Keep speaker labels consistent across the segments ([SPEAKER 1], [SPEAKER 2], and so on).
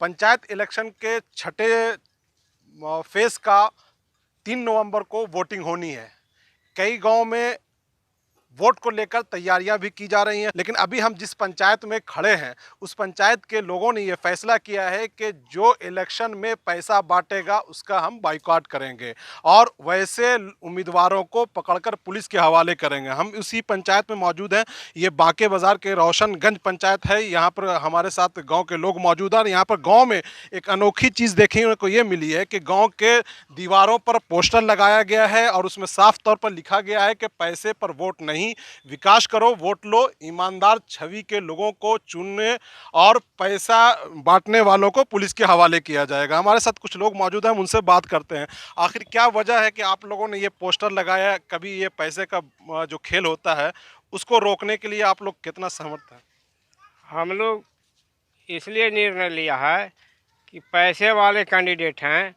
[SPEAKER 1] Panchayat election के छठे phase का 3 नवंबर को वोटिंग होनी है। कई गांव में वोट को लेकर तैयारियां भी की जा रही हैं, लेकिन अभी हम जिस पंचायत में खड़े हैं उस पंचायत के लोगों ने ये फैसला किया है कि जो इलेक्शन में पैसा बांटेगा उसका हम बाइकआउट करेंगे और वैसे उम्मीदवारों को पकड़कर पुलिस के हवाले करेंगे। हम उसी पंचायत में मौजूद हैं। ये बांके बाजार के रोशनगंज पंचायत है। यहाँ पर हमारे साथ गाँव के लोग मौजूद हैं और यहाँ पर गाँव में एक अनोखी चीज़ देखने को ये मिली है कि गाँव के दीवारों पर पोस्टर लगाया गया है और उसमें साफ तौर पर लिखा गया है कि पैसे पर वोट नहीं, विकास करो, वोट लो, ईमानदार छवि के लोगों को चुनने और पैसा बांटने वालों को पुलिस के हवाले किया जाएगा। हमारे साथ कुछ लोग मौजूद हैं, हम उनसे बात करते हैं। आखिर क्या वजह है कि आप लोगों ने ये पोस्टर लगाया? कभी ये पैसे का जो खेल होता है उसको रोकने के लिए आप लोग कितना सहमत हैं?
[SPEAKER 2] हम लोग इसलिए निर्णय लिया है कि पैसे वाले कैंडिडेट हैं,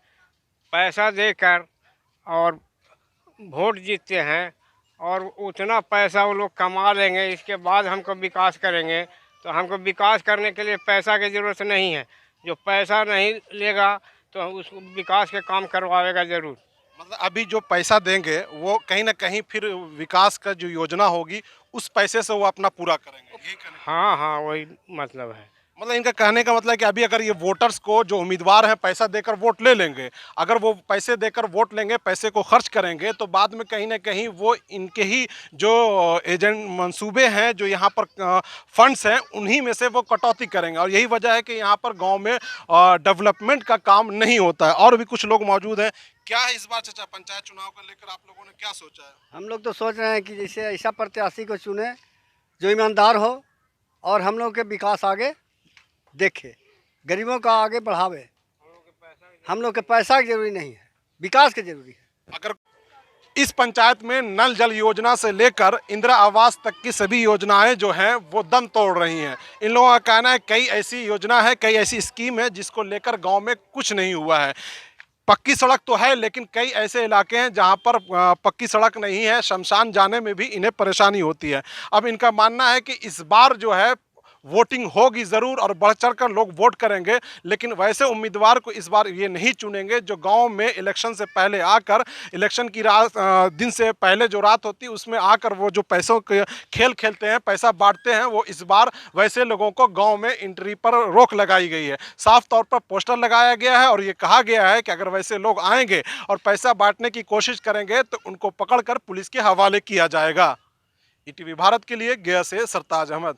[SPEAKER 2] पैसा देकर और वोट जीतते हैं और उतना पैसा वो लोग कमा लेंगे, इसके बाद हमको विकास करेंगे। तो हमको विकास करने के लिए पैसा की ज़रूरत नहीं है। जो पैसा नहीं लेगा तो उसको विकास के काम करवाएगा ज़रूर।
[SPEAKER 1] मतलब अभी जो पैसा देंगे वो कहीं ना कहीं फिर विकास का जो योजना होगी उस पैसे से वो अपना पूरा करेंगे, यही कहने का?
[SPEAKER 2] हाँ हाँ, वही मतलब है।
[SPEAKER 1] मतलब इनका कहने का मतलब है कि अभी अगर ये वोटर्स को जो उम्मीदवार हैं पैसा देकर वोट ले लेंगे, अगर वो पैसे देकर वोट लेंगे, पैसे को खर्च करेंगे, तो बाद में कहीं ना कहीं वो इनके ही जो एजेंट मंसूबे हैं, जो यहाँ पर फंड्स हैं, उन्हीं में से वो कटौती करेंगे और यही वजह है कि यहाँ पर गांव में डेवलपमेंट का काम नहीं होता है। और भी कुछ लोग मौजूद हैं। क्या है इस बार चाचा पंचायत चुनाव को लेकर आप लोगों ने क्या सोचा है?
[SPEAKER 3] हम लोग तो सोच रहे हैं कि जैसे ऐसा प्रत्याशी को चुने जो ईमानदार हो और हम लोग के विकास आगे देखे, गरीबों का आगे बढ़ावे। हम लोग के पैसा की जरूरी नहीं है, विकास की जरूरी है।
[SPEAKER 1] अगर इस पंचायत में नल जल योजना से लेकर इंदिरा आवास तक की सभी योजनाएं जो हैं वो दम तोड़ रही हैं। इन लोगों का कहना है कई ऐसी योजना है, कई ऐसी स्कीम है जिसको लेकर गांव में कुछ नहीं हुआ है। पक्की सड़क तो है लेकिन कई ऐसे इलाके हैं जहां पर पक्की सड़क नहीं है, शमशान जाने में भी इन्हें परेशानी होती है। अब इनका मानना है कि इस बार जो है वोटिंग होगी ज़रूर और बढ़ चढ़ कर लोग वोट करेंगे, लेकिन वैसे उम्मीदवार को इस बार ये नहीं चुनेंगे जो गांव में इलेक्शन से पहले आकर, इलेक्शन की रात दिन से पहले जो रात होती है उसमें आकर वो जो पैसों के खेल खेलते हैं, पैसा बांटते हैं, वो इस बार वैसे लोगों को गांव में एंट्री पर रोक लगाई गई है। साफ तौर पर पोस्टर लगाया गया है और ये कहा गया है कि अगर वैसे लोग आएंगे और पैसा बांटने की कोशिश करेंगे तो उनको पकड़कर पुलिस के हवाले किया जाएगा। ईटीवी भारत के लिए गया से सरताज अहमद।